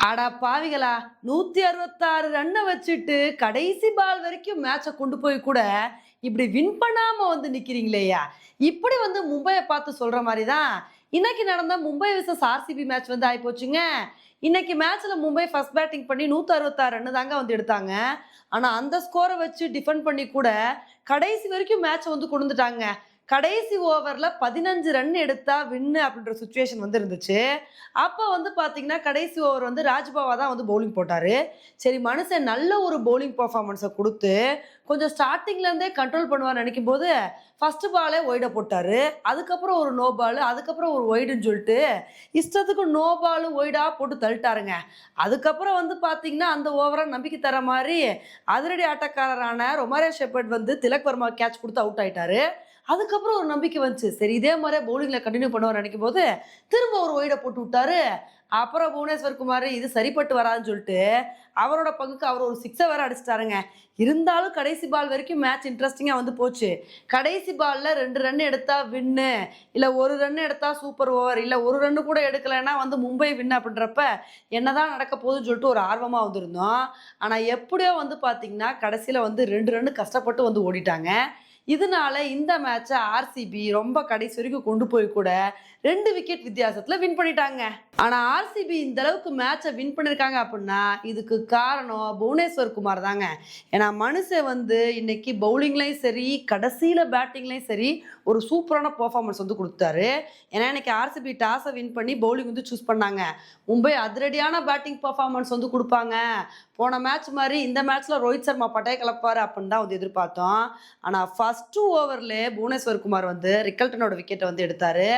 அடா பாவிகளா! 166 ரன்ன வச்சுட்டு கடைசி பால் வரைக்கும் மேட்ச கொண்டு போய் கூட, இப்படி வின் பண்ணாம வந்து நிக்கிறீங்களேய்யா! இப்படி வந்து மும்பைய பார்த்து சொல்ற மாரி தான், இன்னைக்கு நடந்த மும்பை விசஸ் ஆர்சிபி மேட்ச் வந்து ஆயிப்போச்சுங்க. இன்னைக்கு மேட்ச்ல மும்பை ஃபர்ஸ்ட் பேட்டிங் பண்ணி 166 ரன் தாங்க வந்து எடுத்தாங்க. ஆனா அந்த ஸ்கோர வச்சு டிஃபெண்ட் பண்ணி கூட, கடைசி வரைக்கும் மேட்ச வந்து கொண்டு வந்துட்டாங்க. கடைசி ஓவர்ல 15 ரன் எடுத்தா வின்னு அப்படின்ற சிச்சுவேஷன் வந்து இருந்துச்சு. அப்ப வந்து பார்த்தீங்கன்னா, கடைசி ஓவர் வந்து ராஜ்பாவா தான் வந்து பவுலிங் போட்டாரு. சரி மனுஷன் நல்ல ஒரு பவுலிங் பெர்ஃபார்மன்ஸ குடுத்து, கொஞ்சம் ஸ்டார்ட்டிங்ல இருந்தே கண்ட்ரோல் பண்ணுவார்ன்னு நெனைக்கும்போது, ஃபர்ஸ்ட் பாலே ஒய்ட போட்டாரு. அதுக்கப்புறம் ஒரு நோ பால், அதுக்கப்புறம் ஒரு ஒய்டுன்னு சொல்லிட்டு, இஷ்டத்துக்கு நோ பால், ஒய்டா போட்டு தள்ளிட்டாருங்க. அதுக்கப்புறம் வந்து பார்த்தீங்கன்னா, அந்த ஓவர நம்பிக்கை தர மாரி, அதிரடி ஆட்டக்காரரான ரொமாரியோ ஷெப்பர்ட் வந்து திலக் வர்மா கேட்ச் குடுத்து அவுட் ஆயிட்டாரு. அதுக்கப்புறம் ஒரு நம்பிக்கை வந்துச்சு. சரி இதே மாரியே பவுலிங்ல கன்டின்யூ பண்ணுவார்ன்னு நெனைக்கும்போது, திரும்ப ஒரு ஒய்ட போட்டு விட்டாரு. அப்புறம் புவனேஸ்வர் குமார் இது சரிப்பட்டு வராதுன்னு சொல்லிட்டு, அவரோட பங்குக்கு அவர் ஒரு சிக்ஸ வேற அடிச்சுட்டாருங்க. இருந்தாலும் கடைசி பால் வரைக்கும் மேட்ச் இன்ட்ரஸ்டிங்கா வந்து போச்சு. கடைசி பால்ல 2 ரன் எடுத்தா வின்னு, இல்ல 1 ரன் எடுத்தா சூப்பர் ஓவர், இல்ல 1 ரன் கூட எடுக்கலன்னா வந்து மும்பை வின் அப்படின்றப்ப, என்னதான் நடக்க போகுதுன்னு சொல்லிட்டு ஒரு ஆர்வமா வந்திருந்தோம். ஆனா எப்படியோ வந்து பார்த்தீங்கன்னா, கடைசியில வந்து 2 ரன் கஷ்டப்பட்டு வந்து ஓடிட்டாங்க. இதனால இந்த மேட்ச ஆர்சிபி ரொம்ப கடைசி வரைக்கும் கொண்டு போய் கூட 2 விக்கெட் வித்தியாசத்துல வின் பண்ணிட்டாங்க. ஆனா ஆர்சிபி இந்த அளவுக்கு மேட்ச வின் பண்ணிருக்காங்க அப்படின்னா, இதுக்கு காரணம் புவனேஸ்வர் குமார் தாங்க. ஏன்னா மனுஷன் வந்து இன்னைக்கு பவுலிங்லயும் சரி, கடைசியில பேட்டிங்லயும் சரி, ஒரு சூப்பரான பெர்ஃபார்மன்ஸ் வந்து குடுத்தாரு. ஏன்னா இன்னைக்கு ஆர்சிபி டாஸ வின் பண்ணி பவுலிங் வந்து சூஸ் பண்ணாங்க. மும்பை அதிரடியான பேட்டிங் பெர்ஃபார்மன்ஸ் வந்து குடுப்பாங்க. போன மேட்ச் மாரி இந்த மேட்ச்ல ரோஹித் சர்மா பட்டைய கலப்பாரு அப்படின்னு தான் வந்து எதிர்பார்த்தோம். ஆனா ஃபர்ஸ்ட் ஓவர்லயே புவனேஸ்வர் குமார் வந்து ரிக்கல்டனோட விக்கெட்ட வந்து எடுத்தாரு.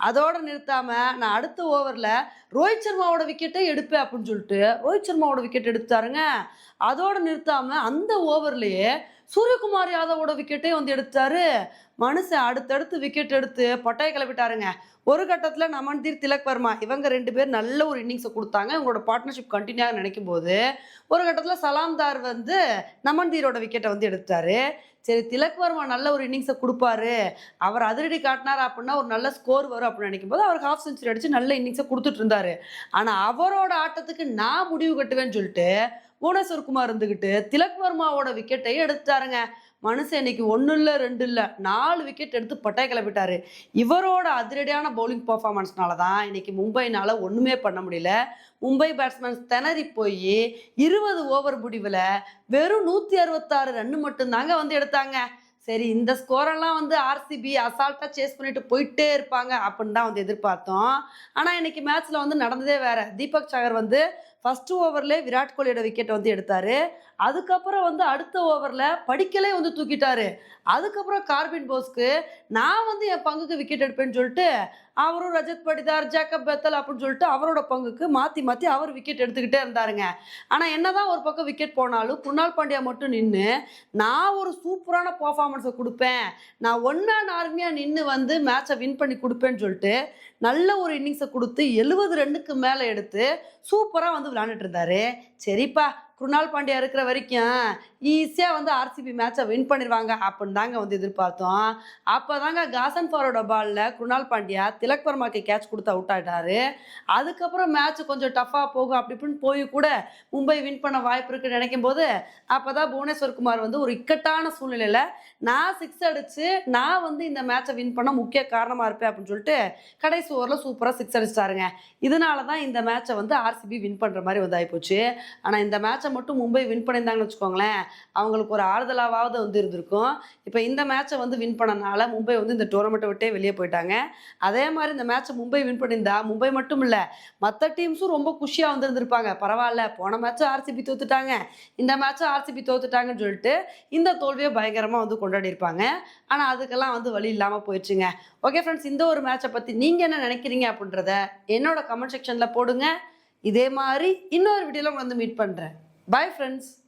அதோட நிறுத்தாம நான் அடுத்த ஓவர்ல ரோஹித் சர்மாவோட விக்கெட்டே எடுப்பேன் அப்படின்னு சொல்லிட்டு ரோஹித் சர்மாவோட விக்கெட் எடுத்தாருங்க. அதோட நிறுத்தாம அந்த ஓவர்லயே சூரியகுமார் யாதவோட விக்கெட்டே வந்து எடுத்தாரு. மனுஷன் அடுத்தடுத்து விக்கெட் எடுத்து பட்டைய கிளப்பிட்டாருங்க. ஒரு கட்டத்துல நமன்தீர், திலக் வர்மா இவங்க 2 பேர் நல்ல ஒரு இன்னிங்ஸ குடுத்தாங்க. இவங்களோட பார்ட்னர்ஷிப் கன்டின்யூ ஆக நினைக்கும்போது, ஒரு கட்டத்துல சலாம்தார் வந்து நமன்தீரோட விக்கெட்ட வந்து எடுத்தாரு. சரி திலக் வர்மா நல்ல ஒரு இன்னிங்ஸ குடுப்பாரு. அவர் அதிரடி காட்டினார் அப்படின்னா ஒரு நல்ல ஸ்கோர் வரும் அப்படின்னு நினைக்கும்போது, அவருக்கு ஹாஃப் செஞ்சுரி அடிச்சு நல்ல இன்னிங்ஸ குடுத்துட்டு இருந்தாரு. ஆனா அவரோட ஆட்டத்துக்கு நான் முடிவு கட்டுவேன்னு சொல்லிட்டு, புவனேஸ்வர் குமார் இருந்துகிட்டு திலக் வர்மாவோட விக்கெட்டையும் எடுத்துட்டாருங்க. மனுஷன் இன்னைக்கு 1 இல்ல, 2 இல்ல 4 விக்கெட் எடுத்து பட்டைய கிளப்பிட்டாரு. இவரோட அதிரடியான பவுலிங் பெர்ஃபார்மன்ஸ்னால தான் இன்னைக்கு மும்பைனால ஒண்ணுமே பண்ண முடியல. மும்பை பேட்ஸ்மேன்ஸ் திணறி போயி 20 ஓவர் முடிவுல வெறும் 166 ரன் மட்டும் தாங்க வந்து எடுத்தாங்க. சரி இந்த ஸ்கோரெல்லாம் வந்து ஆர்சிபி அசால்ட்டா சேஸ் பண்ணிட்டு போயிட்டே இருப்பாங்க அப்படின்னு தான் வந்து எதிர்பார்த்தோம். ஆனா இன்னைக்கு மேட்ச்ல வந்து நடந்ததே வேற. தீபக் சகர் வந்து ஃபர்ஸ்ட் ஓவர்லயே விராட் கோலியோட விக்கெட் வந்து எடுத்தாரு. அதுக்கப்புறம் வந்து அடுத்த ஓவர்ல படிக்கலே வந்து தூக்கிட்டாரு. அதுக்கப்புறம் கார்பின் போஸ்க்கு நான் வந்து என் பங்குக்கு விக்கெட் எடுப்பேன்னு சொல்லிட்டு, அவரும் ரஜத் படிதார், ஜேக்கப் பெத்தல் அப்படின்னு சொல்லிட்டு அவரோட பங்குக்கு மாத்தி மாத்தி அவர் விக்கெட் எடுத்துக்கிட்டே இருந்தாருங்க. ஆனா என்னதான் ஒரு பக்கம் விக்கெட் போனாலும், குணால் பாண்டியா மட்டும் நின்னு, நான் ஒரு சூப்பரான பெர்ஃபார்மன்ஸ குடுப்பேன். நான் ஒன் மேன் ஆர்மியா நின்னு வந்து மேட்ச வின் பண்ணி குடுப்பேன்னு சொல்லிட்டு, நல்ல ஒரு இன்னிங்ஸ குடுத்து 70 ரன்னுக்கு மேல எடுத்து, சூப்பரா வந்து விளையாண்டுட்டு இருந்தாரு. சரிப்பா, குருணால் பாண்டியா இருக்கிற வரைக்கும் ஈஸியா வந்து ஆர்சிபி மேட்ச வின் பண்ணிருவாங்க அப்படின்னு தாங்க வந்து எதிர்பார்த்தோம். அப்பதாங்க காசன் ஃபாரோட பால்ல குருணால் பாண்டியா திலக் வர்மாக்கு கேட்ச் குடுத்து அவுட் ஆயிட்டாரு. அதுக்கப்புறம் மேட்ச் கொஞ்சம் டஃப்பா போகும் அப்படி இப்படின்னு போய் கூட மும்பை வின் பண்ண வாய்ப்பு இருக்குன்னு நினைக்கும்போது, அப்பதான் புவனேஸ்வர் குமார் வந்து ஒரு இக்கட்டான சூழ்நிலையில நான் 6 அடிச்சு நான் வந்து இந்த மேட்ச வின் பண்ண முக்கிய காரணமா இருப்பேன் அப்படின்னு சொல்லிட்டு கடைசி ஓவர்ல சூப்பரா 6 அடிச்சிட்டாருங்க. இதனால தான் இந்த மேட்ச வந்து ஆர்சிபி வின் பண்ற மாதிரி வந்து ஆயிப்போச்சு. ஆனா இந்த மேட்ச மட்டும் மும்பை வின் பண்ணியிருந்தாங்கன்னு வச்சுக்கோங்களேன், அவங்களுக்கு ஒரு ஆறுதலாவது வந்து இருந்திருக்கும். இப்ப இந்த மேட்ச வந்து வின் பண்ணனால மும்பை வந்து இந்த டோர்னமெண்ட்ட விட்டே வெளியே போயிட்டாங்க. அதே மாரி இந்த மேட்ச மும்பை வின் பண்ணியிருந்தா, மும்பை மட்டும் இல்ல, மத்த டீம்ஸும் ரொம்ப குஷியா வந்து இருந்திருப்பாங்க. பரவால்ல, போன மேட்ச் ஆர்சிபி தோத்துட்டாங்க, இந்த மேட்ச் ஆர்சிபி தோத்துட்டாங்கன்னு சொல்லிட்டு, இந்த தோல்விய பயங்கரமா வந்து கொண்டாடி இருப்பாங்க. ஆனா அதுக்கெல்லாம் வந்து வழி இல்லாம போயிருச்சுங்க. ஓகே ஃப்ரெண்ட்ஸ், இந்த ஒரு மேட்ச பத்தி நீங்க என்ன நினைக்கிறீங்க அப்படின்றத என்னோட கமெண்ட் செக்ஷன்ல போடுங்க. இதே மாரி இன்னொரு வீடியோல உங்கள வந்து மீட் பண்றேன். Bye friends.